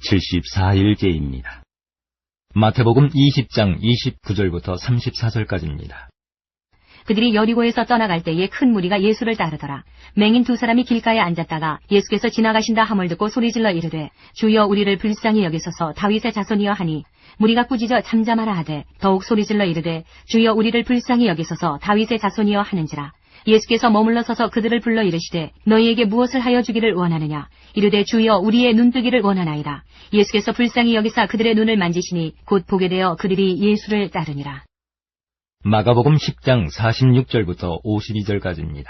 74일째입니다. 마태복음 20장 29절부터 34절까지입니다. 그들이 여리고에서 떠나갈 때에 큰 무리가 예수를 따르더라. 맹인 두 사람이 길가에 앉았다가 예수께서 지나가신다 함을 듣고 소리질러 이르되 주여 우리를 불쌍히 여기소서 다윗의 자손이여 하니 무리가 꾸짖어 잠잠하라 하되 더욱 소리질러 이르되 주여 우리를 불쌍히 여기소서 다윗의 자손이여 하는지라. 예수께서 머물러 서서 그들을 불러 이르시되 너희에게 무엇을 하여 주기를 원하느냐. 이르되 주여 우리의 눈뜨기를 원하나이다. 예수께서 불쌍히 여기사 그들의 눈을 만지시니 곧 보게 되어 그들이 예수를 따르니라. 마가복음 10장 46절부터 52절까지입니다.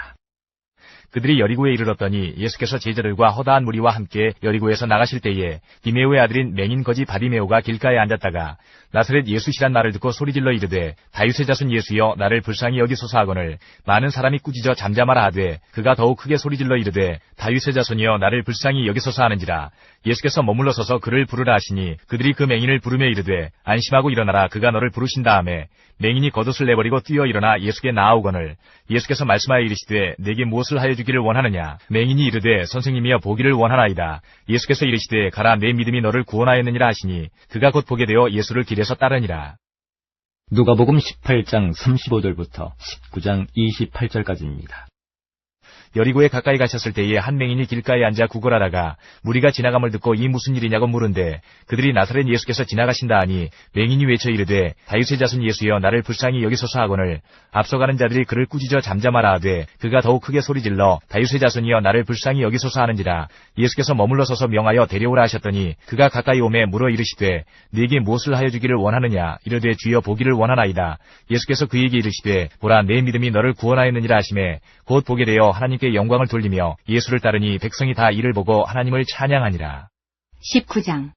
그들이 여리고에 이르렀더니 예수께서 제자들과 허다한 무리와 함께 여리고에서 나가실 때에 디메오의 아들인 맹인 거지 바디메오가 길가에 앉았다가 나사렛 예수시란 말을 듣고 소리질러 이르되 다윗의 자손 예수여 나를 불쌍히 여기소서 하거늘 많은 사람이 꾸짖어 잠잠하라 하되 그가 더욱 크게 소리질러 이르되 다윗의 자손이여 나를 불쌍히 여기소서 하는지라. 예수께서 머물러 서서 그를 부르라 하시니 그들이 그 맹인을 부르며 이르되 안심하고 일어나라 그가 너를 부르신다 하매 맹인이 겉옷을 내버리고 뛰어 일어나 예수께 나아오거늘 예수께서 말씀하여 이르시되 내게 무엇을 하여 주기를 원하느냐. 맹인이 이르되 선생님이여 보기를 원하나이다. 예수께서 이르시되 가라 내 믿음이 너를 구원하였느니라 하시니 그가 곧 보게 되어 예수를 길에서 따르니라. 누가복음 18장 35절부터 19장 28절까지입니다. 여리고에 가까이 가셨을 때에 한 맹인이 길가에 앉아 구걸하다가 무리가 지나감을 듣고 이 무슨 일이냐고 물은데 그들이 나사렛 예수께서 지나가신다 하니 맹인이 외쳐 이르되 다윗의 자손 예수여 나를 불쌍히 여기소서 하거늘 앞서가는 자들이 그를 꾸짖어 잠잠하라 하되 그가 더욱 크게 소리질러 다윗의 자손이여 나를 불쌍히 여기소서 하는지라. 예수께서 머물러 서서 명하여 데려오라 하셨더니 그가 가까이 오매 물어 이르시되 네게 무엇을 하여 주기를 원하느냐. 이르되 주여 보기를 원하나이다. 예수께서 그에게 이르시되 보라 내 믿음이 너를 구원하였느니라 하시매 곧 보게 되어 하나님께 영광을 돌리며 예수를 따르니 백성이 다 이를 보고 하나님을 찬양하니라. 19장.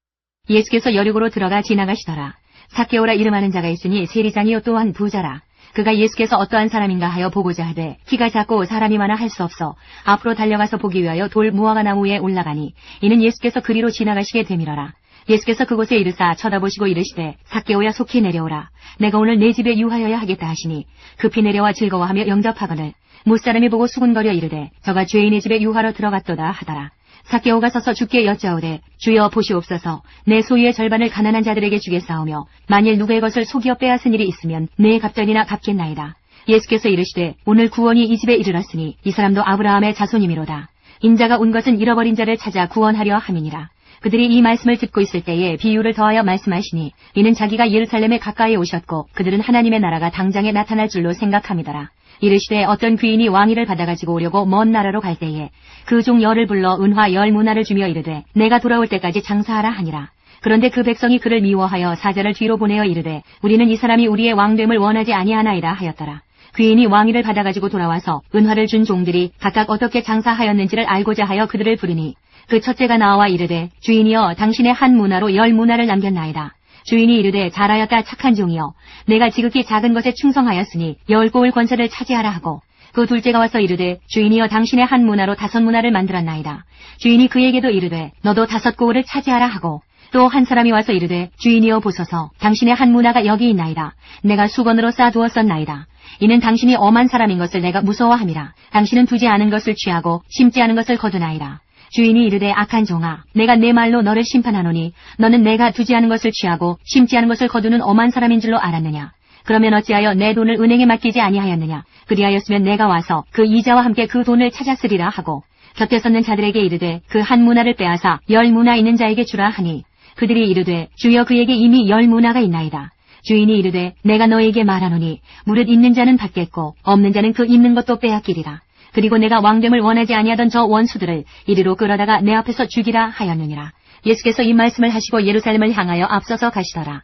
예수께서 여리고로 들어가 지나가시더라. 삭개오라 이름하는 자가 있으니 세리장이요 또한 부자라. 그가 예수께서 어떠한 사람인가 하여 보고자 하되 키가 작고 사람이 많아 할 수 없어 앞으로 달려가서 보기 위하여 돌 무화과 나무 위에 올라가니 이는 예수께서 그리로 지나가시게 되밀어라. 예수께서 그곳에 이르사 쳐다보시고 이르시되 삭개오야 속히 내려오라. 내가 오늘 내 집에 유하여야 하겠다 하시니 급히 내려와 즐거워하며 영접하거늘 무사람이 보고 수군거려 이르되 저가 죄인의 집에 유하러 들어갔도다 하더라. 삭개오가 서서 주께 여짜오되 주여 보시옵소서 내 소유의 절반을 가난한 자들에게 주겠사오며 만일 누구의 것을 속이어 빼앗은 일이 있으면 내 갑절이나 갚겠나이다. 예수께서 이르시되 오늘 구원이 이 집에 이르렀으니 이 사람도 아브라함의 자손이미로다. 인자가 온 것은 잃어버린 자를 찾아 구원하려 함이니라. 그들이 이 말씀을 듣고 있을 때에 비유를 더하여 말씀하시니 이는 자기가 예루살렘에 가까이 오셨고 그들은 하나님의 나라가 당장에 나타날 줄로 생각함이더라. 이르시되 어떤 귀인이 왕위를 받아가지고 오려고 먼 나라로 갈 때에 그 종 열을 불러 은화 10문화를 주며 이르되 내가 돌아올 때까지 장사하라 하니라. 그런데 그 백성이 그를 미워하여 사자를 뒤로 보내어 이르되 우리는 이 사람이 우리의 왕됨을 원하지 아니하나이다 하였더라. 귀인이 왕위를 받아가지고 돌아와서 은화를 준 종들이 각각 어떻게 장사하였는지를 알고자 하여 그들을 부르니 그 첫째가 나와 이르되 주인이여 당신의 한 문화로 10문화를 남겼나이다. 주인이 이르되 잘하였다 착한 종이여 내가 지극히 작은 것에 충성하였으니 10고을 권세를 차지하라 하고 그 둘째가 와서 이르되 주인이여 당신의 한 문화로 5문화를 만들었나이다. 주인이 그에게도 이르되 너도 5고을을 차지하라 하고 또 한 사람이 와서 이르되 주인이여 보소서 당신의 한 문화가 여기 있나이다. 내가 수건으로 쌓아두었었나이다. 이는 당신이 엄한 사람인 것을 내가 무서워함이라. 당신은 두지 않은 것을 취하고 심지 않은 것을 거두나이다. 주인이 이르되 악한 종아 내가 내 말로 너를 심판하노니 너는 내가 두지 않은 것을 취하고 심지 않은 것을 거두는 엄한 사람인 줄로 알았느냐. 그러면 어찌하여 내 돈을 은행에 맡기지 아니하였느냐. 그리하였으면 내가 와서 그 이자와 함께 그 돈을 찾았으리라 하고 곁에 섰는 자들에게 이르되 그 한 문화를 빼앗아 10문화 있는 자에게 주라 하니 그들이 이르되 주여 그에게 이미 10문화가 있나이다. 주인이 이르되 내가 너에게 말하노니 무릇 있는 자는 받겠고 없는 자는 그 있는 것도 빼앗기리라. 그리고 내가 왕됨을 원하지 아니하던 저 원수들을 이리로 끌어다가 내 앞에서 죽이라 하였느니라. 예수께서 이 말씀을 하시고 예루살렘을 향하여 앞서서 가시더라.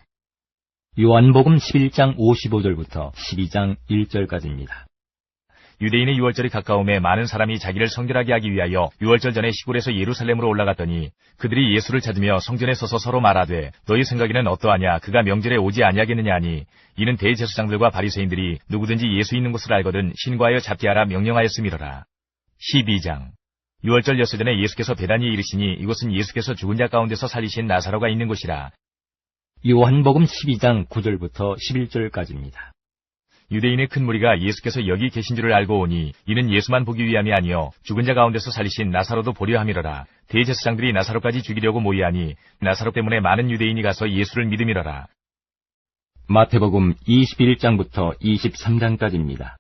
요한복음 11장 55절부터 12장 1절까지입니다. 유대인의 유월절이 가까움에 많은 사람이 자기를 성결하게 하기 위하여 유월절 전에 시골에서 예루살렘으로 올라갔더니 그들이 예수를 찾으며 성전에 서서 서로 말하되 너희 생각에는 어떠하냐 그가 명절에 오지 아니하겠느냐 하니 이는 대제사장들과 바리새인들이 누구든지 예수 있는 곳을 알거든 신고하여 잡게 하라 명령하였음이로라. 12장. 유월절 엿새 전에 예수께서 베다니에 이르시니 이곳은 예수께서 죽은 자 가운데서 살리신 나사로가 있는 곳이라. 요한복음 12장 9절부터 11절까지입니다. 유대인의 큰 무리가 예수께서 여기 계신 줄을 알고 오니 이는 예수만 보기 위함이 아니요 죽은 자 가운데서 살리신 나사로도 보려 함이러라. 대제사장들이 나사로까지 죽이려고 모이하니 나사로 때문에 많은 유대인이 가서 예수를 믿음이러라. 마태복음 21장부터 23장까지입니다.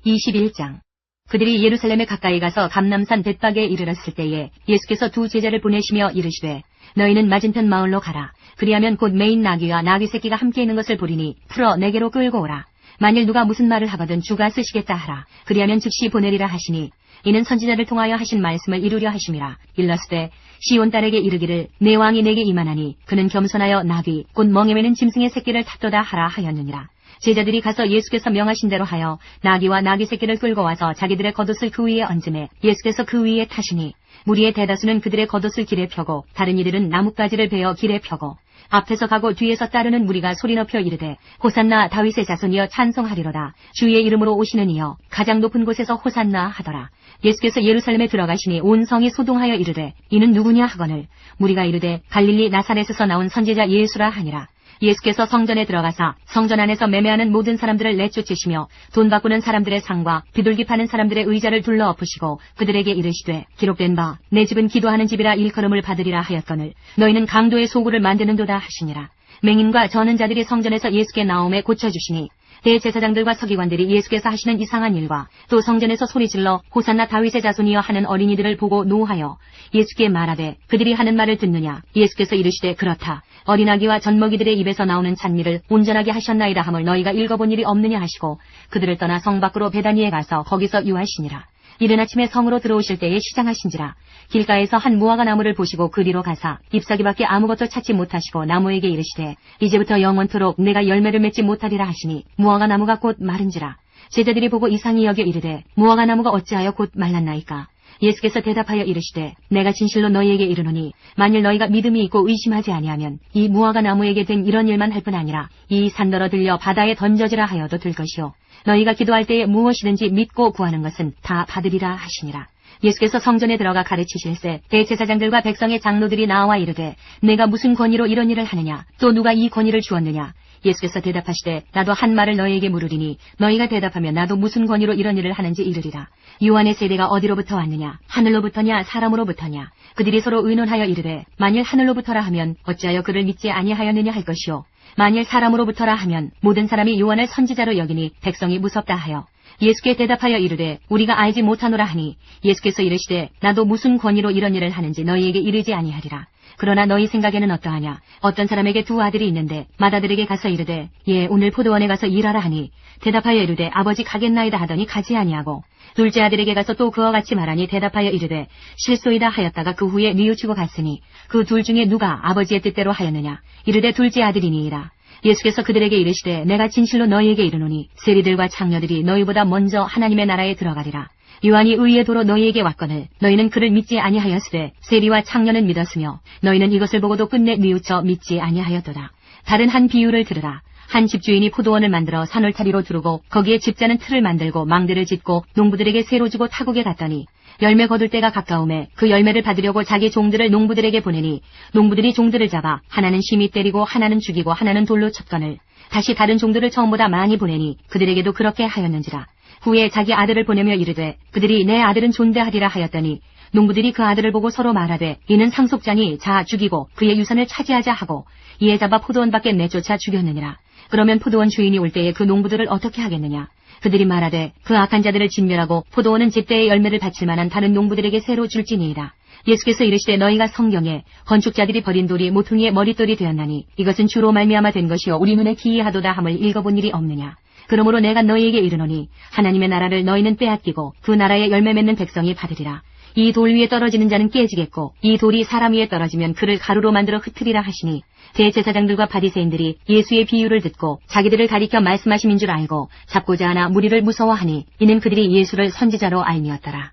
21장. 그들이 예루살렘에 가까이 가서 감람산 벳박에 이르렀을 때에 예수께서 두 제자를 보내시며 이르시되 너희는 맞은편 마을로 가라. 그리하면 곧 매인 나귀와 나귀 새끼가 함께 있는 것을 보리니 풀어 내게로 끌고 오라. 만일 누가 무슨 말을 하거든 주가 쓰시겠다 하라. 그리하면 즉시 보내리라 하시니 이는 선지자를 통하여 하신 말씀을 이루려 하심이라. 일렀으되 시온 딸에게 이르기를 내 왕이 내게 임하나니 그는 겸손하여 나귀 곧 멍에 매는 짐승의 새끼를 탔도다 하라 하였느니라. 제자들이 가서 예수께서 명하신 대로 하여 나귀와 나귀 새끼를 끌고 와서 자기들의 겉옷을 그 위에 얹음에 예수께서 그 위에 타시니 무리의 대다수는 그들의 겉옷을 길에 펴고 다른 이들은 나뭇가지를 베어 길에 펴고 앞에서 가고 뒤에서 따르는 무리가 소리 높여 이르되 호산나 다윗의 자손이여 찬송하리로다. 주의 이름으로 오시는 이여 가장 높은 곳에서 호산나 하더라. 예수께서 예루살렘에 들어가시니 온 성이 소동하여 이르되 이는 누구냐 하거늘 무리가 이르되 갈릴리 나사렛에서 나온 선지자 예수라 하니라. 예수께서 성전에 들어가사 성전 안에서 매매하는 모든 사람들을 내쫓으시며 돈 바꾸는 사람들의 상과 비둘기 파는 사람들의 의자를 둘러 엎으시고 그들에게 이르시되 기록된 바 내 집은 기도하는 집이라 일컬음을 받으리라 하였거늘 너희는 강도의 소굴을 만드는도다 하시니라. 맹인과 저는 자들이 성전에서 예수께 나옴에 고쳐주시니 대제사장들과 서기관들이 예수께서 하시는 이상한 일과 또 성전에서 소리질러 호산나 다윗의 자손이여 하는 어린이들을 보고 노하여 예수께 말하되 그들이 하는 말을 듣느냐. 예수께서 이르시되 그렇다. 어린아기와 젖먹이들의 입에서 나오는 찬미를 온전하게 하셨나이다 함을 너희가 읽어본 일이 없느냐 하시고 그들을 떠나 성 밖으로 베다니에 가서 거기서 유하시니라. 이른 아침에 성으로 들어오실 때에 시장하신지라. 길가에서 한 무화과 나무를 보시고 그리로 가사 잎사귀밖에 아무것도 찾지 못하시고 나무에게 이르시되 이제부터 영원토록 내가 열매를 맺지 못하리라 하시니 무화과 나무가 곧 마른지라. 제자들이 보고 이상히 여겨 이르되 무화과 나무가 어찌하여 곧 말랐나이까. 예수께서 대답하여 이르시되 내가 진실로 너희에게 이르노니 만일 너희가 믿음이 있고 의심하지 아니하면 이 무화과 나무에게 된 이런 일만 할 뿐 아니라 이 산더러 들려 바다에 던져지라 하여도 될 것이요 너희가 기도할 때에 무엇이든지 믿고 구하는 것은 다 받으리라 하시니라. 예수께서 성전에 들어가 가르치실세 대제사장들과 백성의 장로들이 나와 이르되 내가 무슨 권위로 이런 일을 하느냐 또 누가 이 권위를 주었느냐. 예수께서 대답하시되 나도 한 말을 너희에게 물으리니 너희가 대답하면 나도 무슨 권위로 이런 일을 하는지 이르리라. 요한의 세례가 어디로부터 왔느냐 하늘로부터냐 사람으로부터냐. 그들이 서로 의논하여 이르되 만일 하늘로부터라 하면 어찌하여 그를 믿지 아니하였느냐 할 것이요 만일 사람으로부터라 하면 모든 사람이 요한을 선지자로 여기니 백성이 무섭다 하여 예수께 대답하여 이르되 우리가 알지 못하노라 하니 예수께서 이르시되 나도 무슨 권위로 이런 일을 하는지 너희에게 이르지 아니하리라. 그러나 너희 생각에는 어떠하냐. 어떤 사람에게 두 아들이 있는데 맏아들에게 가서 이르되 예 오늘 포도원에 가서 일하라 하니 대답하여 이르되 아버지 가겠나이다 하더니 가지 아니하고 둘째 아들에게 가서 또 그와 같이 말하니 대답하여 이르되 실소이다 하였다가 그 후에 뉘우치고 갔으니 그 둘 중에 누가 아버지의 뜻대로 하였느냐. 이르되 둘째 아들이니이다. 예수께서 그들에게 이르시되 내가 진실로 너희에게 이르노니 세리들과 창녀들이 너희보다 먼저 하나님의 나라에 들어가리라. 요한이 의의 도로 너희에게 왔거늘 너희는 그를 믿지 아니하였으되 세리와 창녀는 믿었으며 너희는 이것을 보고도 끝내 뉘우쳐 믿지 아니하였도다. 다른 한 비유를 들으라. 한 집주인이 포도원을 만들어 산울타리로 두르고 거기에 집자는 틀을 만들고 망대를 짓고 농부들에게 새로 주고 타국에 갔더니 열매 거둘 때가 가까움에 그 열매를 받으려고 자기 종들을 농부들에게 보내니 농부들이 종들을 잡아 하나는 심히 때리고 하나는 죽이고 하나는 돌로 쳤거늘 다시 다른 종들을 처음보다 많이 보내니 그들에게도 그렇게 하였는지라. 후에 자기 아들을 보내며 이르되 그들이 내 아들은 존대하리라 하였더니 농부들이 그 아들을 보고 서로 말하되 이는 상속자니 자 죽이고 그의 유산을 차지하자 하고 이에 잡아 포도원 밖에 내쫓아 죽였느니라. 그러면 포도원 주인이 올 때에 그 농부들을 어떻게 하겠느냐. 그들이 말하되 그 악한 자들을 진멸하고 포도원은 제때의 열매를 바칠 만한 다른 농부들에게 새로 줄지니이다. 예수께서 이르시되 너희가 성경에 건축자들이 버린 돌이 모퉁이의 머릿돌이 되었나니 이것은 주로 말미암아 된 것이요 우리 눈에 기이하도다 함을 읽어본 일이 없느냐. 그러므로 내가 너희에게 이르노니 하나님의 나라를 너희는 빼앗기고 그 나라의 열매 맺는 백성이 받으리라. 이 돌 위에 떨어지는 자는 깨지겠고 이 돌이 사람 위에 떨어지면 그를 가루로 만들어 흩으리라 하시니 대제사장들과 바리새인들이 예수의 비유를 듣고 자기들을 가리켜 말씀하심인 줄 알고 잡고자 하나 무리를 무서워하니 이는 그들이 예수를 선지자로 알미었더라.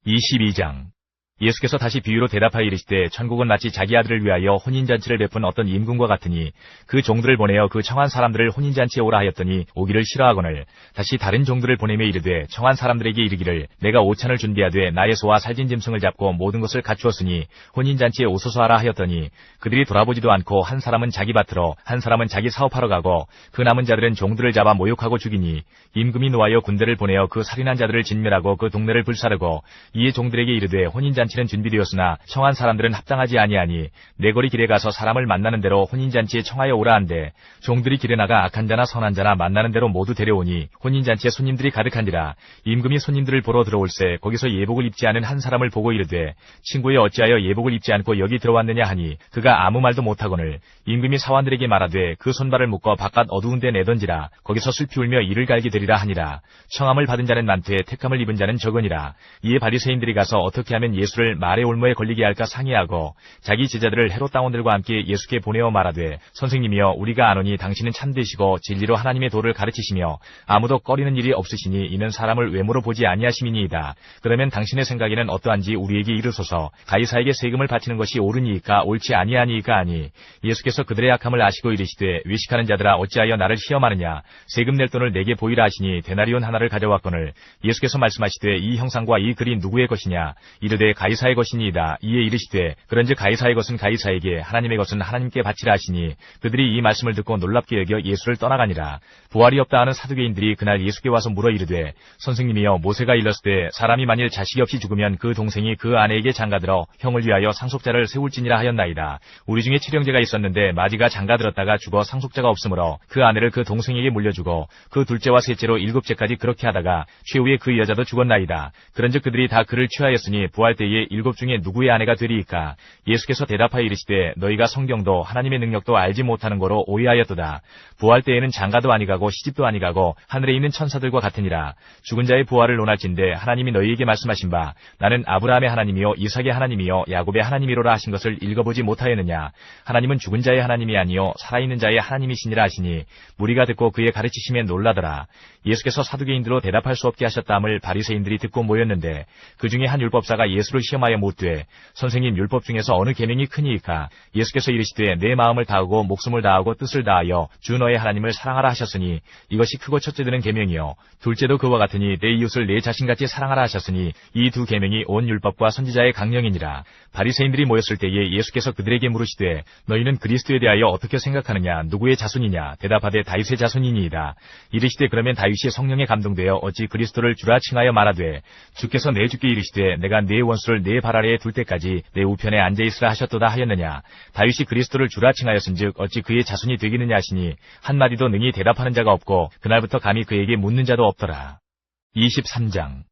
22장. 예수께서 다시 비유로 대답하여 이르시되 천국은 마치 자기 아들을 위하여 혼인잔치를 베푼 어떤 임금과 같으니 그 종들을 보내어 그 청한 사람들을 혼인잔치에 오라 하였더니 오기를 싫어하거늘 다시 다른 종들을 보내며 이르되 청한 사람들에게 이르기를 내가 오찬을 준비하되 나의 소와 살진 짐승을 잡고 모든 것을 갖추었으니 혼인잔치에 오소서 하라 하였더니 그들이 돌아보지도 않고 한 사람은 자기 밭으로 한 사람은 자기 사업하러 가고 그 남은 자들은 종들을 잡아 모욕하고 죽이니 임금이 노하여 군대를 보내어 그 살인한 자들을 진멸하고 그 동네를 불사르고 이에 종들에게 이르되 혼인잔치는 준비되었으나 청한 사람들은 합당하지 아니하니 내 거리 길에 가서 사람을 만나는 대로 혼인잔치에 청하여 오라 한데 종들이 길에 나가 악한 자나 선한 자나 만나는 대로 모두 데려오니 혼인잔치에 손님들이 가득한지라 임금이 손님들을 보러 들어올새 거기서 예복을 입지 않은 한 사람을 보고 이르되 친구여 어찌하여 예복을 입지 않고 여기 들어왔느냐 하니 그가 아무 말도 못하거늘 임금이 사환들에게 말하되 그 손발을 묶어 바깥 어두운 데 내던지라 거기서 슬피 울며 이를 갈게 되리라 하니라. 청함을 받은 자는 많되 택함을 입은 자는 적으니라. 이에 바리새인들이 가서 어떻게 하면 예수를 말의 올무에 걸리게 할까 상의하고 자기 제자들을 헤롯 당원들과 함께 예수께 보내어 말하되 선생님이여 우리가 아노니 당신은 참되시고 진리로 하나님의 도를 가르치시며 아무도 꺼리는 일이 없으시니 이는 사람을 외모로 보지 아니하심이니이다. 그러면 당신의 생각에는 어떠한지 우리에게 이르소서. 가이사에게 세금을 바치는 것이 옳으니이까 옳지 아니하니이까 하니 예수께서 그들의 악함을 아시고 이르시되 외식하는 자들아 어찌하여 나를 시험하느냐. 세금 낼 돈을 내게 보이라 하시니 데나리온 하나를 가져왔거늘 예수께서 말씀하시되 이 형상과 이 글이 누구의 것이냐. 이르되 가이사의 것이니이다. 이에 이르시되 그런즉 가이사의 것은 가이사에게 하나님의 것은 하나님께 바치라 하시니 그들이 이 말씀을 듣고 놀랍게 여겨 예수를 떠나가니라. 부활이 없다 하는 사두개인들이 그날 예수께 와서 물어 이르되 선생님이여 모세가 일렀으되 사람이 만일 자식이 없이 죽으면 그 동생이 그 아내에게 장가들어 형을 위하여 상속자를 세울지니라 하였나이다. 우리 중에 칠형제가 있었는데 마지가 장가들었다가 죽어 상속자가 없으므로 그 아내를 그 동생에게 물려주고 그 둘째와 셋째로 일곱째까지 그렇게 하다가 최후에 그 여자도 죽었나이다. 그런즉 그들이 다 그를 취하였으니 부활 때에 일곱 중에 누구의 아내가 되리이까. 예수께서 대답하여 이르시되 너희가 성경도 하나님의 능력도 알지 못하는 거로 오해하였도다. 부활 때에는 장가도 아니가고 시집도 아니가고 하늘에 있는 천사들과 같으니라. 죽은 자의 부활을 논할진대 하나님이 너희에게 말씀하신 바 나는 아브라함의 하나님이요 이삭의 하나님이요 야곱의 하나님이로라 하신 것을 읽어보지 못하였느냐. 하나님은 죽은 자의 하나님이 아니요 살아있는 자의 하나님이시니라 하시니 무리가 듣고 그의 가르치심에 놀라더라. 예수께서 사두개인들로 대답할 수 없게 하셨다함을 바리새인들이 듣고 모였는데 그 중에 한 율법사가 예수를 시험하여 묻되 선생님 율법 중에서 어느 계명이 크니이까. 예수께서 이르시되 내 마음을 다하고 목숨을 다하고 뜻을 다하여 주 너의 하나님을 사랑하라 하셨으니 이것이 크고 첫째 되는 계명이요 둘째도 그와 같으니 내 이웃을 내 자신같이 사랑하라 하셨으니 이 두 계명이 온 율법과 선지자의 강령이니라. 바리새인들이 모였을 때에 예수께서 그들에게 물으시되 너희는 그리스도에 대하여 어떻게 생각하느냐. 누구의 자손이냐. 대답하되 다윗의 자손이니이다. 이르시되 그러면 다윗이 성령에 감동되어 어찌 그리스도를 주라 칭하여 말하되 주께서 내 주께 이르시되 내가 네 원수를 네 발 아래에 둘 때까지 내 우편에 앉아있으라 하셨도다 하였느냐. 다윗이 그리스도를 주라 칭하였은즉 어찌 그의 자손이 되기느냐 하시니 한마디도 능히 대답하는 자가 없고 그날부터 감히 그에게 묻는 자도 없더라. 23장.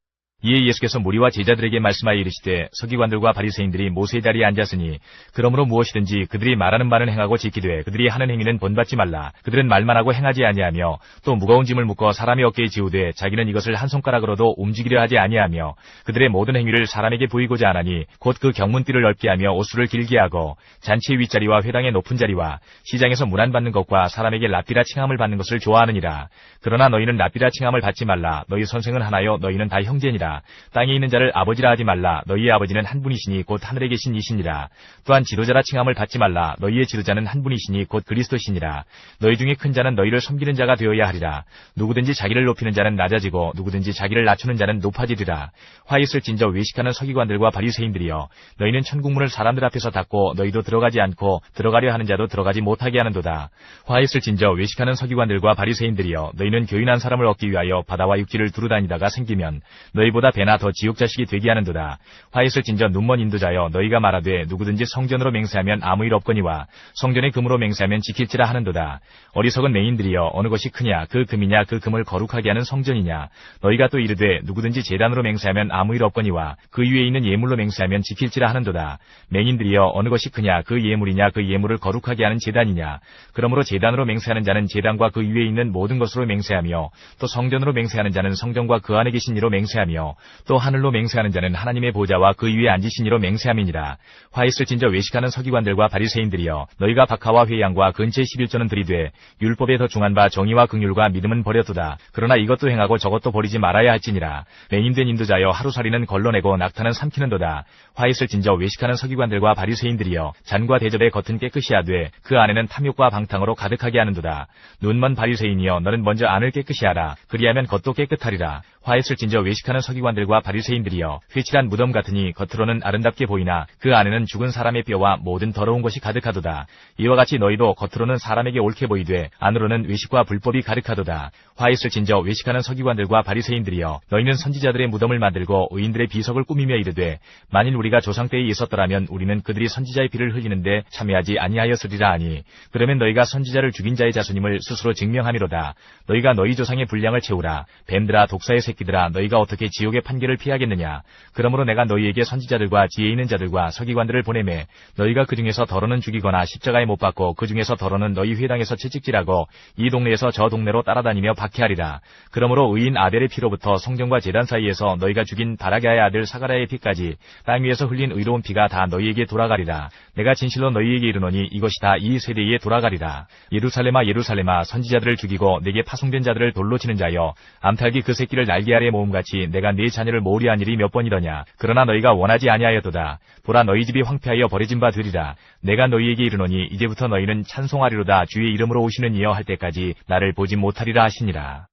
이에 예수께서 무리와 제자들에게 말씀하여 이르시되 서기관들과 바리새인들이 모세의 자리에 앉았으니 그러므로 무엇이든지 그들이 말하는 바는 행하고 지키되 그들이 하는 행위는 본받지 말라. 그들은 말만 하고 행하지 아니하며 또 무거운 짐을 묶어 사람의 어깨에 지우되 자기는 이것을 한 손가락으로도 움직이려 하지 아니하며 그들의 모든 행위를 사람에게 보이고자 하나니 곧 그 경문띠를 넓게 하며 옷수를 길게 하고 잔치의 윗자리와 회당의 높은 자리와 시장에서 문안 받는 것과 사람에게 랍비라 칭함을 받는 것을 좋아하느니라. 그러나 너희는 랍비라 칭함을 받지 말라. 너희 선생은 하나요 너희는 다 형제니라. 땅에 있는 자를 아버지라 하지 말라. 너희의 아버지는 한 분이시니 곧 하늘에 계신 이시니라. 또한 지도자라 칭함을 받지 말라. 너희의 지도자는 한 분이시니 곧 그리스도시니라. 너희 중에 큰 자는 너희를 섬기는 자가 되어야 하리라. 누구든지 자기를 높이는 자는 낮아지고 누구든지 자기를 낮추는 자는 높아지리라. 화 있을진저 외식하는 서기관들과 바리새인들이여 너희는 천국문을 사람들 앞에서 닫고 너희도 들어가지 않고 들어가려 하는 자도 들어가지 못하게 하는도다. 화 있을진저 외식하는 서기관들과 바리새인들이여 너희는 교인한 사람을 얻기 위하여 바다와 육지를 두루다니다가 생기면 너희보다 배나 더 지옥 자식이 되게 하는도다. 화 있을진저 눈먼 인도자여 너희가 말하되 누구든지 성전으로 맹세하면 아무 일 없거니와 성전의 금으로 맹세하면 지킬지라 하는도다. 어리석은 맹인들이여 어느 것이 크냐 그 금이냐 그 금을 거룩하게 하는 성전이냐. 너희가 또 이르되 누구든지 제단으로 맹세하면 아무 일 없거니와 그 위에 있는 예물로 맹세하면 지킬지라 하는도다. 맹인들이여 어느 것이 크냐 그 예물이냐 그 예물을 거룩하게 하는 제단이냐. 그러므로 제단으로 맹세하는 자는 제단과 그 위에 있는 모든 것으로 맹세하며 또 성전으로 맹세하는 자는 성전과 그 안에 계신 이로 맹세하며 맹세하며 또 하늘로 맹세하는 자는 하나님의 보좌와 그 위에 앉으신 이로 맹세함이니라. 화 있을진저 외식하는 서기관들과 바리새인들이여 너희가 박하와 회양과 근처의 11조는 들이되 율법에 더 중한 바 정의와 긍휼과 믿음은 버렸도다. 그러나 이것도 행하고 저것도 버리지 말아야 할지니라. 맹인된 인도자여 하루살이는 걸러내고 낙타는 삼키는도다. 화 있을진저 외식하는 서기관들과 바리새인들이여 잔과 대접의 겉은 깨끗이 하되 그 안에는 탐욕과 방탕으로 가득하게 하는도다. 눈먼 바리새인이여 너는 먼저 안을 깨끗이 하라. 그리하면 겉도 깨끗하리라. 화 있을진저 외식하는 서기관들과 바리새인들이여 회칠한 무덤 같으니 겉으로는 아름답게 보이나 그 안에는 죽은 사람의 뼈와 모든 더러운 것이 가득하도다. 이와 같이 너희도 겉으로는 사람에게 옳게 보이되 안으로는 외식과 불법이 가득하도다. 화 있을진저 외식하는 서기관들과 바리새인들이여 너희는 선지자들의 무덤을 만들고 의인들의 비석을 꾸미며 이르되 만일 우리가 조상 때에 있었더라면 우리는 그들이 선지자의 피를 흘리는데 참여하지 아니하였으리라 하니 그러면 너희가 선지자를 죽인 자의 자손임을 스스로 증명함이로다. 너희가 너희 조상의 분량을 채우라. 뱀들아 독사의 새끼들아 너희가 어떻게 지옥의 판결을 피하겠느냐. 그러므로 내가 너희에게 선지자들과 지혜 있는 자들과 서기관들을 보내매 너희가 그 중에서 더러는 죽이거나 십자가에 못 박고 그 중에서 더러는 너희 회당에서 채찍질하고 이 동네에서 저 동네로 따라다니며 박해하리라. 그러므로 의인 아벨의 피로부터 성전과 제단 사이에서 너희가 죽인 바라게아의 아들 사가랴의 피까지 땅 위에서 흘린 의로운 피가 다 너희에게 돌아가리라. 내가 진실로 너희에게 이르노니 이것이 다 이 세대에 돌아가리라. 예루살렘아 예루살렘아 선지자들을 죽이고 내게 파송된 자들을 돌로 치는 자여 암탉이 그 새끼를 날개 아래 모음같이 내가 네 자녀를 모으리한 일이 몇 번이더냐. 그러나 너희가 원하지 아니하였도다. 보라 너희 집이 황폐하여 버려진 바 되리라. 내가 너희에게 이르노니 이제부터 너희는 찬송하리로다. 주의 이름으로 오시는 이여 할 때까지 나를 보지 못하리라 하시니라.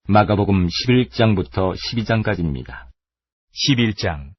마가복음 11장부터 12장까지입니다. 11장.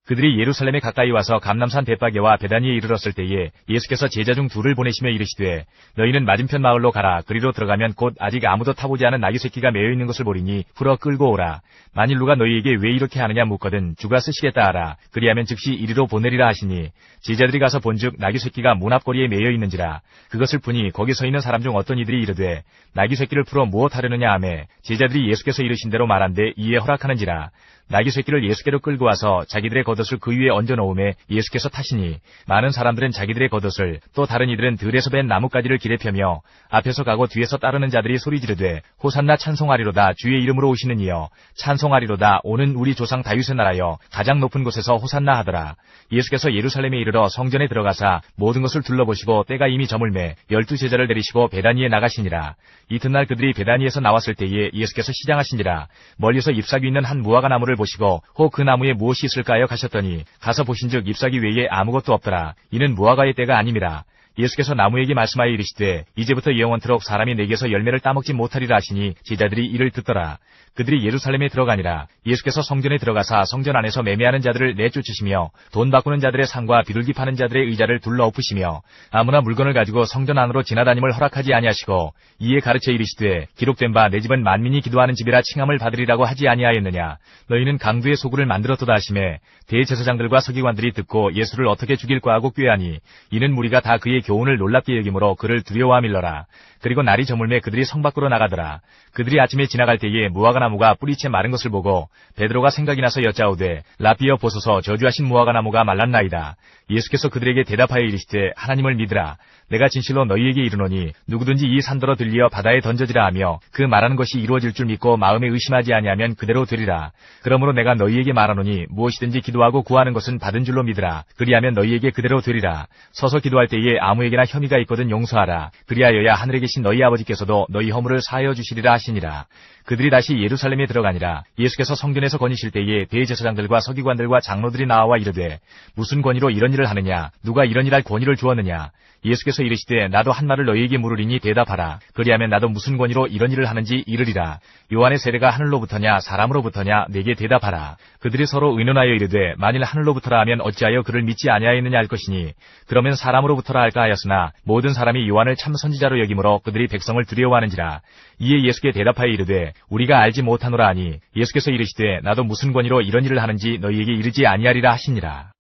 그들이 예루살렘에 가까이 와서 감람산 벳바게와 베다니에 이르렀을 때에 예수께서 제자 중 둘을 보내시며 이르시되 너희는 맞은편 마을로 가라. 그리로 들어가면 곧 아직 아무도 타보지 않은 나귀 새끼가 매여 있는 것을 보리니 풀어 끌고 오라. 만일 누가 너희에게 왜 이렇게 하느냐 묻거든 주가 쓰시겠다 하라. 그리하면 즉시 이리로 보내리라 하시니 제자들이 가서 본즉 나귀 새끼가 문 앞거리에 매여 있는지라. 그것을 보니 거기 서 있는 사람 중 어떤 이들이 이르되 나귀 새끼를 풀어 무엇 하려느냐 하매 제자들이 예수께서 이르신 대로 말한데 이에 허락하는지라. 나귀 새끼를 예수께로 끌고 와서 자기들의 겉옷을 그 위에 얹어 놓음에 예수께서 타시니 많은 사람들은 자기들의 겉옷을 또 다른 이들은 들에서 벤 나뭇가지를 길에 펴며 앞에서 가고 뒤에서 따르는 자들이 소리 지르되 호산나 찬송하리로다. 주의 이름으로 오시는 이여 찬송하리로다. 오는 우리 조상 다윗의 나라여 가장 높은 곳에서 호산나 하더라. 예수께서 예루살렘에 이르러 성전에 들어가사 모든 것을 둘러보시고 때가 이미 저물매 12제자를 데리시고 베다니에 나가시니라. 이튿날 그들이 베다니에서 나왔을 때에 예수께서 시장하신지라. 멀리서 잎사귀 있는 한 무화과 나무를 보시고 혹 그 나무에 무엇이 있을까 하여 가셨더니 가서 보신즉 잎사귀 외에 아무것도 없더라. 이는 무화과의 때가 아님이라. 예수께서 나무에게 말씀하여 이르시되 이제부터 영원토록 사람이 내게서 열매를 따먹지 못하리라 하시니 제자들이 이를 듣더라. 그들이 예루살렘에 들어가니라. 예수께서 성전에 들어가사 성전 안에서 매매하는 자들을 내쫓으시며 돈 바꾸는 자들의 상과 비둘기 파는 자들의 의자를 둘러 엎으시며 아무나 물건을 가지고 성전 안으로 지나다님을 허락하지 아니하시고 이에 가르쳐 이르시되 기록된 바 내 집은 만민이 기도하는 집이라 칭함을 받으리라고 하지 아니하였느냐. 너희는 강두의 소굴을 만들었도다 하시매 대제사장들과 서기관들이 듣고 예수를 어떻게 죽일까 하고 꾀하니 이는 무리가 다 그의 교훈을 놀랍게 여김으로 그를 두려워함일러라. 그리고 날이 저물매 그들이 성 밖으로 나가더라. 그들이 아침에 지나갈 때에 무화과나무가 뿌리채 마른 것을 보고 베드로가 생각이 나서 여짜오되 라비여 보소서 저주하신 무화과나무가 말랐나이다. 예수께서 그들에게 대답하여 이르시되 하나님을 믿으라. 내가 진실로 너희에게 이르노니 누구든지 이 산더러 들리어 바다에 던져지라 하며 그 말하는 것이 이루어질 줄 믿고 마음에 의심하지 아니하면 그대로 되리라. 그러므로 내가 너희에게 말하노니 무엇이든지 기도하고 구하는 것은 받은 줄로 믿으라. 그리하면 너희에게 그대로 되리라. 서서 기도할 때에 아무에게나 혐의가 있거든 용서하라. 그리하여야 하늘에 계신 너희 아버지께서도 너희 허물을 사하여 주시리라 하시니라. 그들이 다시 예루살렘에 들어가니라. 예수께서 성전에서 거니실 때에 대제사장들과 서기관들과 장로들이 나와 이르되 무슨 권위로 이런 일을 하느냐. 누가 이런 일할 권위를 주었느냐. 예수께서 이르시되 나도 한 말을 너희에게 물으리니 대답하라. 그리하면 나도 무슨 권위로 이런 일을 하는지 이르리라. 요한의 세례가 하늘로부터냐 사람으로부터냐 내게 대답하라. 그들이 서로 의논하여 이르되 만일 하늘로부터라 하면 어찌하여 그를 믿지 아니하였느냐 할 것이니 그러면 사람으로부터라 할까 하였으나 모든 사람이 요한을 참 선지자로 여김으로 그들이 백성을 두려워하는지라. 이에 예수께 대답하여 이르되 우리가 알지 못하노라 하니 예수께서 이르시되 나도 무슨 권위로 이런 일을 하는지 너희에게 이르지 아니하리라 하시니라.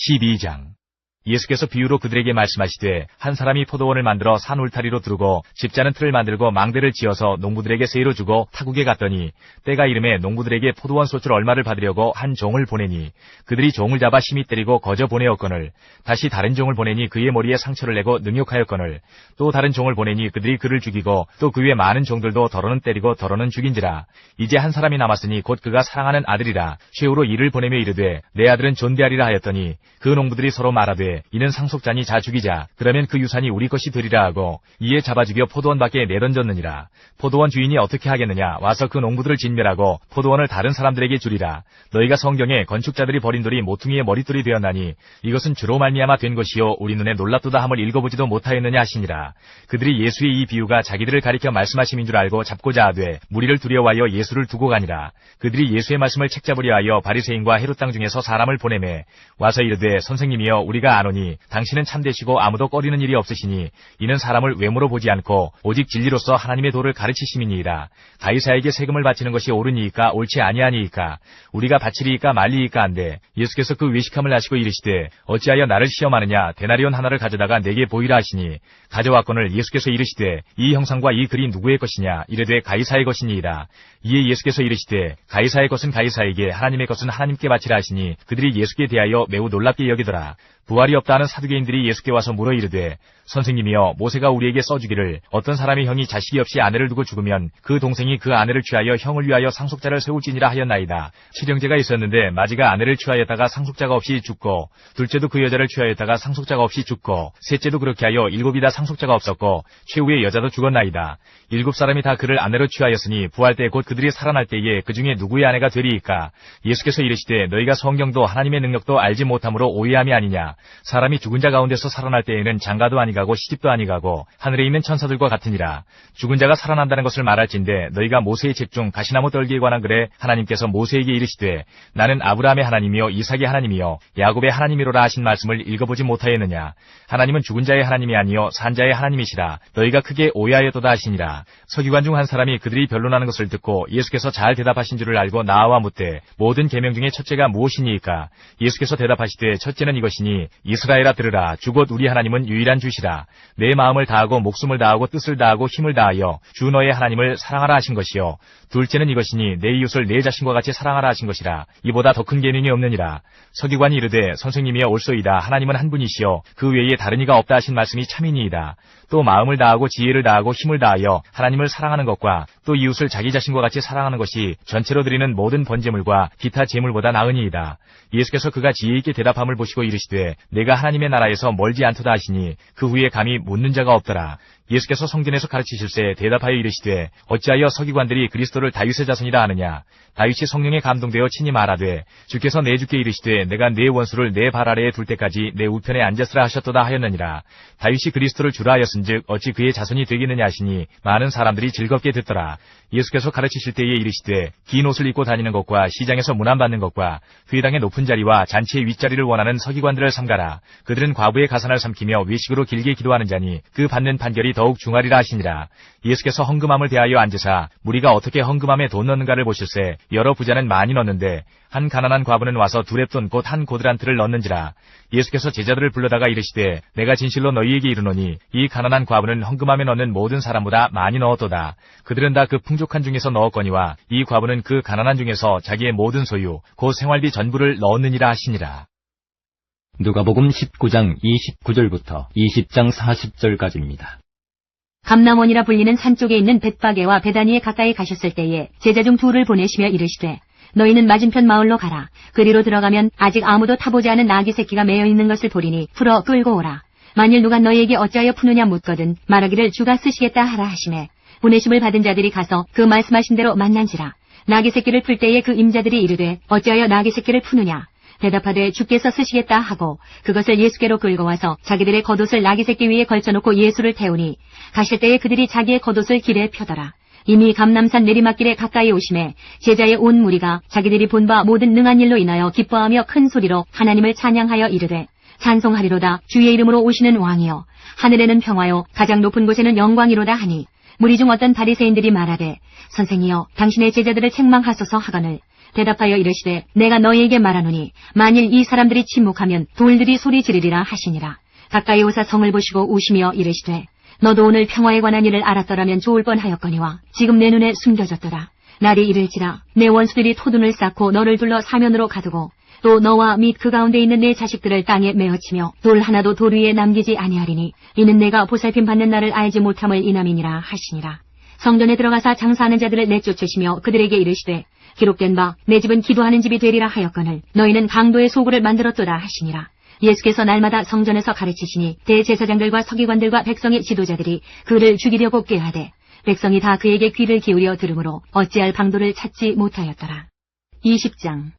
12장. 예수께서 비유로 그들에게 말씀하시되 한 사람이 포도원을 만들어 산 울타리로 두르고 집자는 틀을 만들고 망대를 지어서 농부들에게 세로 주고 타국에 갔더니 때가 이름에 농부들에게 포도원 소출 얼마를 받으려고 한 종을 보내니 그들이 종을 잡아 심히 때리고 거저 보내었거늘 다시 다른 종을 보내니 그의 머리에 상처를 내고 능욕하였거늘 또 다른 종을 보내니 그들이 그를 죽이고 또 그 외 많은 종들도 더러는 때리고 더러는 죽인지라. 이제 한 사람이 남았으니 곧 그가 사랑하는 아들이라. 최후로 이를 보내며 이르되 내 아들은 존대하리라 하였더니 그 농부들이 서로 말하되 이는 상속자니 자 죽이자. 그러면 그 유산이 우리 것이 되리라 하고 이에 잡아 죽여 포도원 밖에 내던졌느니라. 포도원 주인이 어떻게 하겠느냐. 와서 그 농부들을 진멸하고 포도원을 다른 사람들에게 주리라. 너희가 성경에 건축자들이 버린 돌이 모퉁이의 머릿돌이 되었나니 이것은 주로 말미암아 된 것이요 우리 눈에 놀랍도다 함을 읽어보지도 못하였느냐 하시니라. 그들이 예수의 이 비유가 자기들을 가리켜 말씀하심인 줄 알고 잡고자 하되 무리를 두려워하여 예수를 두고 가니라. 그들이 예수의 말씀을 책잡으려 하여 바리새인과 헤롯 땅 중에서 사람을 보내매 와서 이르되 선생님이여 우리가 아노니 당신은 참되시고 아무도 꺼리는 일이 없으시니 이는 사람을 외모로 보지 않고 오직 진리로서 하나님의 도를 가르치심이니이다. 가이사에게 세금을 바치는 것이 옳으니이까 옳지 아니하니이까 우리가 바치리이까 말리이까 한데 예수께서 그 외식함을 하시고 이르시되 어찌하여 나를 시험하느냐. 데나리온 하나를 가져다가 내게 보이라 하시니 가져왔거늘 예수께서 이르시되 이 형상과 이 글이 누구의 것이냐. 이르되 가이사의 것이니이다. 이에 예수께서 이르시되 가이사의 것은 가이사에게 하나님의 것은 하나님께 바치라 하시니 그들이 예수께 대하여 매우 놀랍게 여기더라. 부활이 없다 하는 사두개인들이 예수께 와서 물어 이르되 선생님이여 모세가 우리에게 써주기를 어떤 사람의 형이 자식이 없이 아내를 두고 죽으면 그 동생이 그 아내를 취하여 형을 위하여 상속자를 세울지니라 하였나이다. 칠형제가 있었는데 마지가 아내를 취하였다가 상속자가 없이 죽고 둘째도 그 여자를 취하였다가 상속자가 없이 죽고 셋째도 그렇게 하여 일곱이 다 상속자가 없었고 최후의 여자도 죽었나이다. 일곱 사람이 다 그를 아내로 취하였으니 부활 때 곧 그들이 살아날 때에 그 중에 누구의 아내가 되리이까. 예수께서 이르시되 너희가 성경도 하나님의 능력도 알지 못함으로 오해함이 아니냐. 사람이 죽은 자 가운데서 살아날 때에는 장가도 아니가고 시집도 아니가고 하늘에 있는 천사들과 같으니라. 죽은 자가 살아난다는 것을 말할진대 너희가 모세의 책 중 가시나무 떨기에 관한 글에 하나님께서 모세에게 이르시되 나는 아브라함의 하나님이요 이삭의 하나님이요 야곱의 하나님이로라 하신 말씀을 읽어보지 못하였느냐. 하나님은 죽은 자의 하나님이 아니요 산 자의 하나님이시라. 너희가 크게 오해하였도다 하시니라. 서기관 중 한 사람이 그들이 변론하는 것을 듣고 예수께서 잘 대답하신 줄을 알고 나와 묻되 모든 계명 중에 첫째가 무엇이니이까. 예수께서 대답하시되 첫째는 이것이니 이스라엘아 들으라. 주 곧 우리 하나님은 유일한 주시라. 내 마음을 다하고 목숨을 다하고 뜻을 다하고 힘을 다하여 주 너의 하나님을 사랑하라 하신 것이요. 둘째는 이것이니 내 이웃을 내 자신과 같이 사랑하라 하신 것이라. 이보다 더 큰 계명이 없느니라. 서기관이 이르되 선생님이여 옳소이다. 하나님은 한 분이시요 그 외에 다른 이가 없다 하신 말씀이 참이니이다. 또 마음을 다하고 지혜를 다하고 힘을 다하여 하나님을 사랑하는 것과 또 이웃을 자기 자신과 같이 사랑하는 것이 전체로 드리는 모든 번제물과 기타 제물보다 나으니이다. 예수께서 그가 지혜 있게 대답함을 보시고 이르시되 내가 하나님의 나라에서 멀지 않도다 하시니 그 후에 감히 묻는 자가 없더라. 예수께서 성전에서 가르치실세 대답하여 이르시되 어찌하여 서기관들이 그리스도를 다윗의 자손이라 하느냐. 다윗이 성령에 감동되어 친히 말하되 주께서 내 주께 이르시되 내가 내 원수를 내 발 아래에 둘 때까지 내 우편에 앉았으라 하셨도다 하였느니라. 다윗이 그리스도를 주라 하였은즉 어찌 그의 자손이 되겠느냐 하시니 많은 사람들이 즐겁게 듣더라. 예수께서 가르치실 때에 이르시되 긴 옷을 입고 다니는 것과 시장에서 문안받는 것과 회당의 높은 자리와 잔치의 윗자리를 원하는 서기관들을 삼가라. 그들은 과부의 가산을 삼키며 외식으로 길게 기도하는 자니 그 받는 판결이 더욱 중하리라 하시니라. 예수께서 헌금함을 대하여 앉으사 무리가 어떻게 헌금함에 돈 넣는가를 보실세 여러 부자는 많이 넣는데 한 가난한 과부는 와서 두 렙돈 곧 한 고드란트를 넣는지라. 예수께서 제자들을 불러다가 이르시되 내가 진실로 너희에게 이르노니 이 가난한 과부는 헌금함에 넣는 모든 사람보다 많이 넣었도다. 그들은 다 그 풍족한 중에서 넣었거니와 이 과부는 그 가난한 중에서 자기의 모든 소유 곧 생활비 전부를 넣었느니라 하시니라. 누가복음 19장 29절부터 20장 40절까지입니다. 감람원이라 불리는 산 쪽에 있는 벳바게와 베다니에 가까이 가셨을 때에 제자 중 둘을 보내시며 이르시되 너희는 맞은편 마을로 가라. 그리로 들어가면 아직 아무도 타보지 않은 나귀 새끼가 매여 있는 것을 보리니 풀어 끌고 오라. 만일 누가 너희에게 어찌하여 푸느냐 묻거든 말하기를 주가 쓰시겠다 하라 하시매 보내심을 받은 자들이 가서 그 말씀하신 대로 만난지라. 나귀 새끼를 풀 때에 그 임자들이 이르되 어찌하여 나귀 새끼를 푸느냐. 대답하되 주께서 쓰시겠다 하고 그것을 예수께로 끌고 와서 자기들의 겉옷을 나귀 새끼 위에 걸쳐놓고 예수를 태우니 가실 때에 그들이 자기의 겉옷을 길에 펴더라. 이미 감람산 내리막길에 가까이 오심에 제자의 온 무리가 자기들이 본 바 모든 능한 일로 인하여 기뻐하며 큰 소리로 하나님을 찬양하여 이르되 찬송하리로다. 주의 이름으로 오시는 왕이여 하늘에는 평화요 가장 높은 곳에는 영광이로다 하니 무리 중 어떤 바리새인들이 말하되 선생이여 당신의 제자들을 책망하소서 하거늘 대답하여 이르시되 내가 너희에게 말하노니 만일 이 사람들이 침묵하면 돌들이 소리 지르리라 하시니라. 가까이 오사 성을 보시고 우시며 이르시되 너도 오늘 평화에 관한 일을 알았더라면 좋을 뻔하였거니와 지금 내 눈에 숨겨졌더라. 날이 이를지라 내 원수들이 토둔을 쌓고 너를 둘러 사면으로 가두고 또 너와 및 그 가운데 있는 내 자식들을 땅에 메어치며 돌 하나도 돌 위에 남기지 아니하리니 이는 내가 보살핌 받는 날을 알지 못함을 인함이니라 하시니라. 성전에 들어가사 장사하는 자들을 내쫓으시며 그들에게 이르시되 기록된 바 내 집은 기도하는 집이 되리라 하였거늘 너희는 강도의 소굴을 만들었도다 하시니라. 예수께서 날마다 성전에서 가르치시니 대제사장들과 서기관들과 백성의 지도자들이 그를 죽이려고 꾀하되 백성이 다 그에게 귀를 기울여 들으므로 어찌할 방도를 찾지 못하였더라. 20장.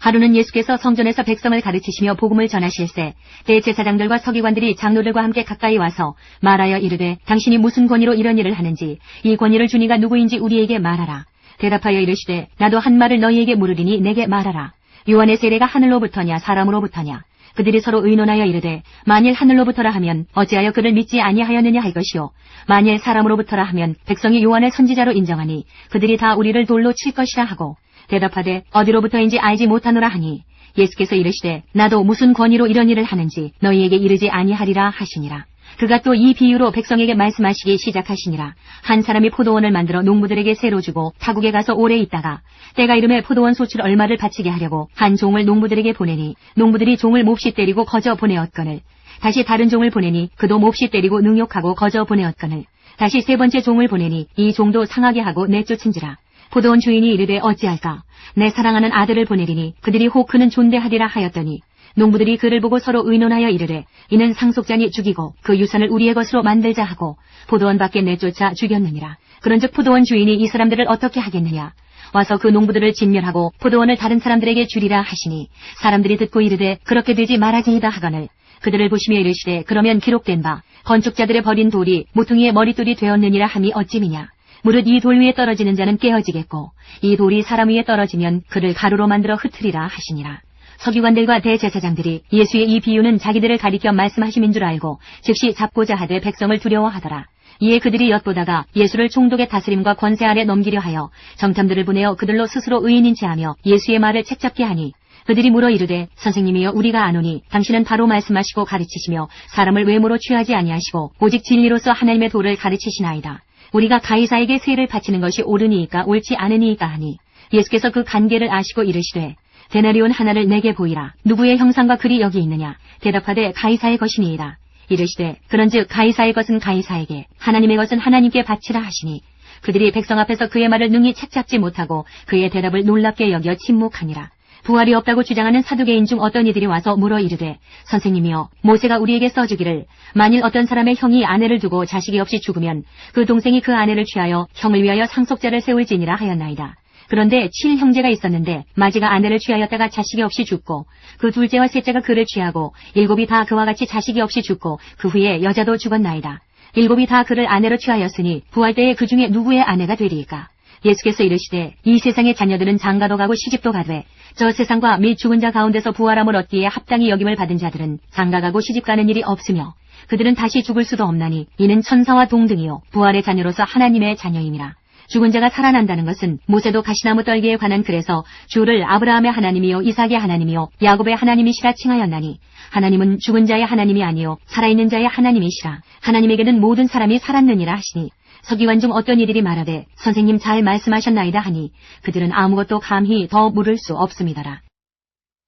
하루는 예수께서 성전에서 백성을 가르치시며 복음을 전하실세 대제사장들과 서기관들이 장로들과 함께 가까이 와서 말하여 이르되 당신이 무슨 권위로 이런 일을 하는지 이 권위를 주니가 누구인지 우리에게 말하라. 대답하여 이르시되 나도 한 말을 너희에게 물으리니 내게 말하라. 요한의 세례가 하늘로부터냐 사람으로부터냐. 그들이 서로 의논하여 이르되 만일 하늘로부터라 하면 어찌하여 그를 믿지 아니하였느냐 할 것이요 만일 사람으로부터라 하면 백성이 요한을 선지자로 인정하니 그들이 다 우리를 돌로 칠 것이라 하고 대답하되 어디로부터인지 알지 못하노라 하니 예수께서 이르시되 나도 무슨 권위로 이런 일을 하는지 너희에게 이르지 아니하리라 하시니라. 그가 또 이 비유로 백성에게 말씀하시기 시작하시니라. 한 사람이 포도원을 만들어 농부들에게 새로 주고 타국에 가서 오래 있다가 때가 이름에 포도원 소출 얼마를 바치게 하려고 한 종을 농부들에게 보내니 농부들이 종을 몹시 때리고 거저 보내었거늘 다시 다른 종을 보내니 그도 몹시 때리고 능욕하고 거저 보내었거늘 다시 세 번째 종을 보내니 이 종도 상하게 하고 내쫓은지라. 포도원 주인이 이르되 어찌할까 내 사랑하는 아들을 보내리니 그들이 혹 그는 존대하리라 하였더니 농부들이 그를 보고 서로 의논하여 이르되 이는 상속자니 죽이고 그 유산을 우리의 것으로 만들자 하고 포도원 밖에 내쫓아 죽였느니라. 그런즉 포도원 주인이 이 사람들을 어떻게 하겠느냐. 와서 그 농부들을 진멸하고 포도원을 다른 사람들에게 주리라 하시니 사람들이 듣고 이르되 그렇게 되지 말아지이다 하거늘 그들을 보시며 이르시되 그러면 기록된 바 건축자들의 버린 돌이 모퉁이의 머릿돌이 되었느니라 함이 어찌미냐. 무릇 이 돌 위에 떨어지는 자는 깨어지겠고 이 돌이 사람 위에 떨어지면 그를 가루로 만들어 흩으리라 하시니라. 서기관들과 대제사장들이 예수의 이 비유는 자기들을 가리켜 말씀하심인 줄 알고 즉시 잡고자 하되 백성을 두려워하더라. 이에 그들이 엿보다가 예수를 총독의 다스림과 권세 아래 넘기려 하여 정탐들을 보내어 그들로 스스로 의인인 체하며 예수의 말을 책잡게 하니 그들이 물어 이르되 선생님이여 우리가 아노니 당신은 바로 말씀하시고 가르치시며 사람을 외모로 취하지 아니하시고 오직 진리로서 하나님의 도를 가르치시나이다. 우리가 가이사에게 세를 바치는 것이 옳으니이까 옳지 않으니이까 하니 예수께서 그 간계를 아시고 이르시되 데나리온 하나를 내게 보이라. 누구의 형상과 글이 여기 있느냐. 대답하되 가이사의 것이니이다. 이르시되 그런즉 가이사의 것은 가이사에게 하나님의 것은 하나님께 바치라 하시니 그들이 백성 앞에서 그의 말을 능히 책잡지 못하고 그의 대답을 놀랍게 여겨 침묵하니라. 부활이 없다고 주장하는 사두개인 중 어떤 이들이 와서 물어 이르되 선생님이여 모세가 우리에게 써주기를 만일 어떤 사람의 형이 아내를 두고 자식이 없이 죽으면 그 동생이 그 아내를 취하여 형을 위하여 상속자를 세울지니라 하였나이다. 그런데 7형제가 있었는데 마지가 아내를 취하였다가 자식이 없이 죽고 그 둘째와 셋째가 그를 취하고 7이 다 그와 같이 자식이 없이 죽고 그 후에 여자도 죽었나이다. 7이 다 그를 아내로 취하였으니 부활 때에 그 중에 누구의 아내가 되리이까. 예수께서 이르시되 이 세상의 자녀들은 장가도 가고 시집도 가되 저 세상과 및 죽은 자 가운데서 부활함을 얻기에 합당히 여김을 받은 자들은 장가가고 시집가는 일이 없으며 그들은 다시 죽을 수도 없나니 이는 천사와 동등이요 부활의 자녀로서 하나님의 자녀임이라. 죽은 자가 살아난다는 것은 모세도 가시나무 떨기에 관한 글에서 주를 아브라함의 하나님이요 이삭의 하나님이요 야곱의 하나님이시라 칭하였나니 하나님은 죽은 자의 하나님이 아니요 살아있는 자의 하나님이시라. 하나님에게는 모든 사람이 살았느니라 하시니 서기관 중 어떤 이들이 말하되 선생님 잘 말씀하셨나이다 하니 그들은 아무것도 감히 더 물을 수 없음이더라.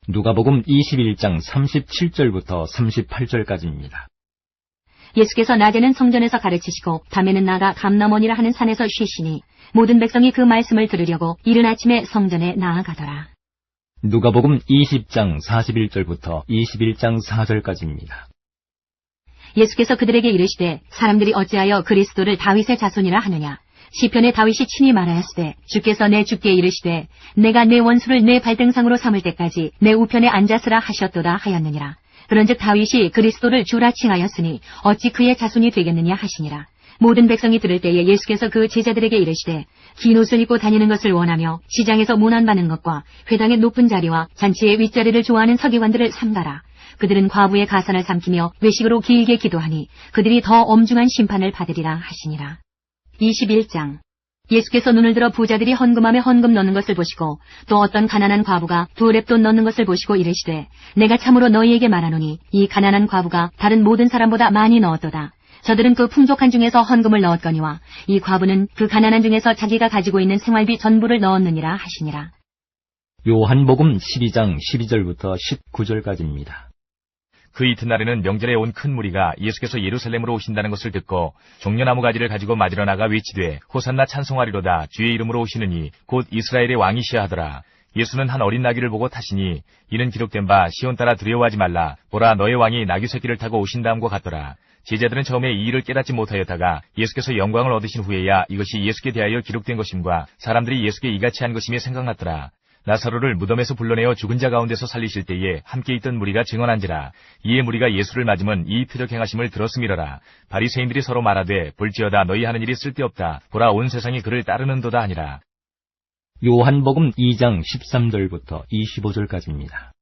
누가복음 21장 37절부터 38절까지입니다. 예수께서 낮에는 성전에서 가르치시고 밤에는 나가 감람원이라 하는 산에서 쉬시니 모든 백성이 그 말씀을 들으려고 이른 아침에 성전에 나아가더라. 누가복음 20장 41절부터 21장 4절까지입니다. 예수께서 그들에게 이르시되 사람들이 어찌하여 그리스도를 다윗의 자손이라 하느냐. 시편에 다윗이 친히 말하였으되 주께서 내 주께 이르시되 내가 내 원수를 내 발등상으로 삼을 때까지 내 우편에 앉았으라 하셨도다 하였느니라. 그런즉 다윗이 그리스도를 주라 칭하였으니 어찌 그의 자손이 되겠느냐 하시니라. 모든 백성이 들을 때에 예수께서 그 제자들에게 이르시되 긴 옷을 입고 다니는 것을 원하며 시장에서 문안받는 것과 회당의 높은 자리와 잔치의 윗자리를 좋아하는 서기관들을 삼가라. 그들은 과부의 가산을 삼키며 외식으로 길게 기도하니 그들이 더 엄중한 심판을 받으리라 하시니라. 21장. 예수께서 눈을 들어 부자들이 헌금함에 헌금 넣는 것을 보시고 또 어떤 가난한 과부가 2렙돈 넣는 것을 보시고 이르시되 내가 참으로 너희에게 말하노니 이 가난한 과부가 다른 모든 사람보다 많이 넣었도다. 저들은 그 풍족한 중에서 헌금을 넣었거니와 이 과부는 그 가난한 중에서 자기가 가지고 있는 생활비 전부를 넣었느니라 하시니라. 요한복음 12장 12절부터 19절까지입니다. 그 이튿날에는 명절에 온 큰 무리가 예수께서 예루살렘으로 오신다는 것을 듣고 종려나무 가지를 가지고 맞으러 나가 외치되 호산나 찬송하리로다 주의 이름으로 오시느니 곧 이스라엘의 왕이시여 하더라. 예수는 한 어린 나귀를 보고 타시니 이는 기록된 바 시온 따라 두려워하지 말라 보라 너의 왕이 나귀 새끼를 타고 오신다함과 같더라. 제자들은 처음에 이 일을 깨닫지 못하였다가 예수께서 영광을 얻으신 후에야 이것이 예수께 대하여 기록된 것임과 사람들이 예수께 이같이 한 것임이 생각났더라. 나사로를 무덤에서 불러내어 죽은 자 가운데서 살리실 때에 함께 있던 무리가 증언한지라. 이에 무리가 예수를 맞으면 이 표적 행하심을 들었음이러라. 바리새인들이 서로 말하되 볼지어다 너희 하는 일이 쓸데없다. 보라 온 세상이 그를 따르는도다 하니라. 요한복음 2장 13절부터 25절까지입니다.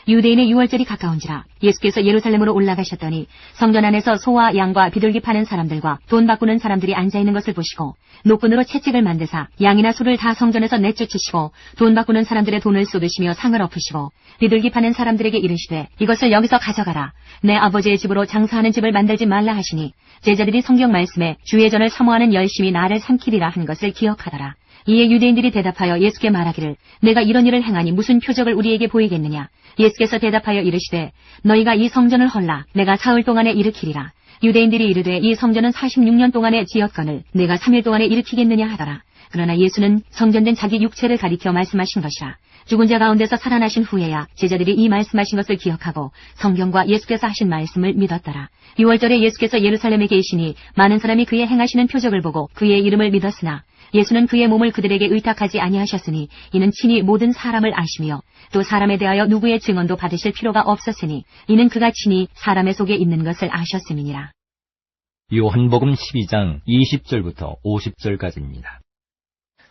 유대인의 유월절이 가까운지라 예수께서 예루살렘으로 올라가셨더니 성전 안에서 소와 양과 비둘기 파는 사람들과 돈 바꾸는 사람들이 앉아있는 것을 보시고 노끈으로 채찍을 만드사 양이나 소를 다 성전에서 내쫓으시고 돈 바꾸는 사람들의 돈을 쏟으시며 상을 엎으시고 비둘기 파는 사람들에게 이르시되 이것을 여기서 가져가라. 내 아버지의 집으로 장사하는 집을 만들지 말라 하시니 제자들이 성경 말씀에 주의 전을 사모하는 열심히 나를 삼키리라 한 것을 기억하더라. 이에 유대인들이 대답하여 예수께 말하기를 내가 이런 일을 행하니 무슨 표적을 우리에게 보이겠느냐. 예수께서 대답하여 이르시되 너희가 이 성전을 헐라 내가 사흘 동안에 일으키리라. 유대인들이 이르되 이 성전은 46년 동안에 지었거늘 내가 3일 동안에 일으키겠느냐 하더라. 그러나 예수는 성전된 자기 육체를 가리켜 말씀하신 것이라. 죽은 자 가운데서 살아나신 후에야 제자들이 이 말씀하신 것을 기억하고 성경과 예수께서 하신 말씀을 믿었더라. 6월절에 예수께서 예루살렘에 계시니 많은 사람이 그의 행하시는 표적을 보고 그의 이름을 믿었으나 예수는 그의 몸을 그들에게 의탁하지 아니하셨으니 이는 친히 모든 사람을 아시며 또 사람에 대하여 누구의 증언도 받으실 필요가 없었으니 이는 그가 친히 사람의 속에 있는 것을 아셨음이니라. 요한복음 12장 20절부터 50절까지입니다.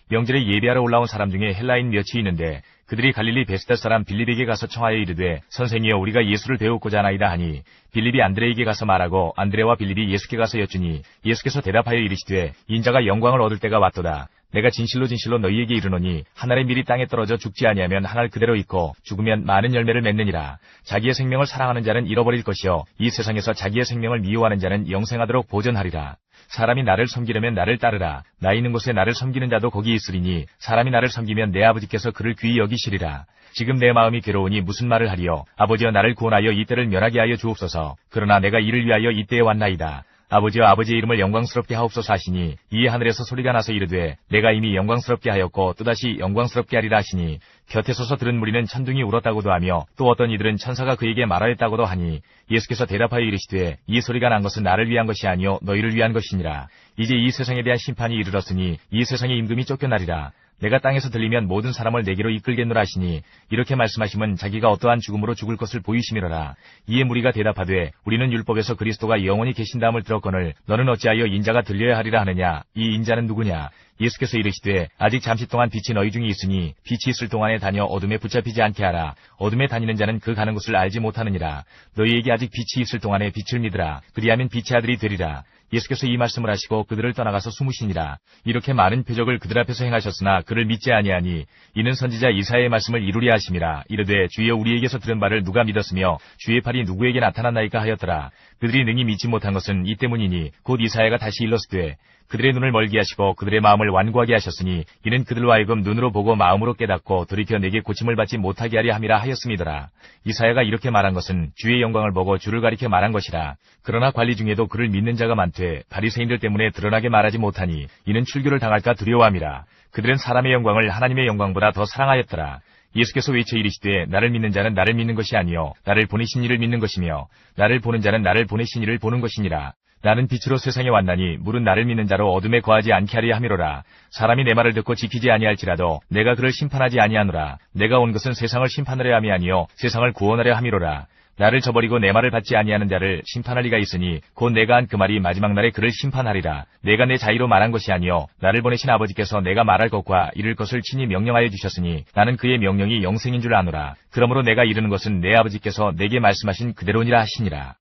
명절에 예배하러 올라온 사람 중에 헬라인 몇이 있는데 그들이 갈릴리 베스다 사람 빌립에게 가서 청하여 이르되 선생이여 우리가 예수를 배우고자 하나이다 하니 빌립이 안드레에게 가서 말하고 안드레와 빌립이 예수께 가서 여쭈니 예수께서 대답하여 이르시되 인자가 영광을 얻을 때가 왔도다. 내가 진실로 진실로 너희에게 이르노니 한 알의 밀이 땅에 떨어져 죽지 아니하면 한 알 그대로 있고 죽으면 많은 열매를 맺느니라. 자기의 생명을 사랑하는 자는 잃어버릴 것이요 이 세상에서 자기의 생명을 미워하는 자는 영생하도록 보존하리라. 사람이 나를 섬기려면 나를 따르라. 나 있는 곳에 나를 섬기는 자도 거기 있으리니 사람이 나를 섬기면 내 아버지께서 그를 귀히 여기시리라. 지금 내 마음이 괴로우니 무슨 말을 하리요. 아버지여 나를 구원하여 이 때를 면하게 하여 주옵소서. 그러나 내가 이를 위하여 이 때에 왔나이다. 아버지여 아버지의 이름을 영광스럽게 하옵소서 하시니 이에 하늘에서 소리가 나서 이르되 내가 이미 영광스럽게 하였고 또다시 영광스럽게 하리라 하시니 곁에 서서 들은 무리는 천둥이 울었다고도 하며 또 어떤 이들은 천사가 그에게 말하였다고도 하니 예수께서 대답하여 이르시되 이 소리가 난 것은 나를 위한 것이 아니요 너희를 위한 것이니라. 이제 이 세상에 대한 심판이 이르렀으니 이 세상의 임금이 쫓겨나리라. 내가 땅에서 들리면 모든 사람을 내게로 이끌겠노라 하시니 이렇게 말씀하시면 자기가 어떠한 죽음으로 죽을 것을 보이심이로라. 이에 무리가 대답하되 우리는 율법에서 그리스도가 영원히 계신다함을 들었거늘 너는 어찌하여 인자가 들려야 하리라 하느냐. 이 인자는 누구냐. 예수께서 이르시되 아직 잠시 동안 빛이 너희 중에 있으니 빛이 있을 동안에 다녀 어둠에 붙잡히지 않게 하라. 어둠에 다니는 자는 그 가는 곳을 알지 못하느니라. 너희에게 아직 빛이 있을 동안에 빛을 믿으라. 그리하면 빛의 아들이 되리라. 예수께서 이 말씀을 하시고 그들을 떠나가서 숨으시니라. 이렇게 많은 표적을 그들 앞에서 행하셨으나 그를 믿지 아니하니 이는 선지자 이사야의 말씀을 이루려 하심이라. 이르되 주여 우리에게서 들은 바를 누가 믿었으며 주의 팔이 누구에게 나타났나이까 하였더라. 그들이 능히 믿지 못한 것은 이 때문이니 곧 이사야가 다시 일렀으되 그들의 눈을 멀게 하시고 그들의 마음을 완고하게 하셨으니 이는 그들로 하여금 눈으로 보고 마음으로 깨닫고 돌이켜 내게 고침을 받지 못하게 하려 함이라 하였음이더라. 이사야가 이렇게 말한 것은 주의 영광을 보고 주를 가리켜 말한 것이라. 그러나 관리 중에도 그를 믿는 자가 많되 바리새인들 때문에 드러나게 말하지 못하니 이는 출교를 당할까 두려워함이라. 그들은 사람의 영광을 하나님의 영광보다 더 사랑하였더라. 예수께서 외쳐 이르시되 나를 믿는 자는 나를 믿는 것이 아니요 나를 보내신 이를 믿는 것이며 나를 보는 자는 나를 보내신 이를 보는 것이니라. 나는 빛으로 세상에 왔나니 물은 나를 믿는 자로 어둠에 거하지 않게 하려 함이로라. 사람이 내 말을 듣고 지키지 아니할지라도 내가 그를 심판하지 아니하노라. 내가 온 것은 세상을 심판하려 함이 아니요 세상을 구원하려 함이로라. 나를 저버리고 내 말을 받지 아니하는 자를 심판할 리가 있으니 곧 내가 한 그 말이 마지막 날에 그를 심판하리라. 내가 내 자의로 말한 것이 아니요 나를 보내신 아버지께서 내가 말할 것과 이룰 것을 친히 명령하여 주셨으니 나는 그의 명령이 영생인 줄 아노라. 그러므로 내가 이르는 것은 내 아버지께서 내게 말씀하신 그대로니라 하시니라.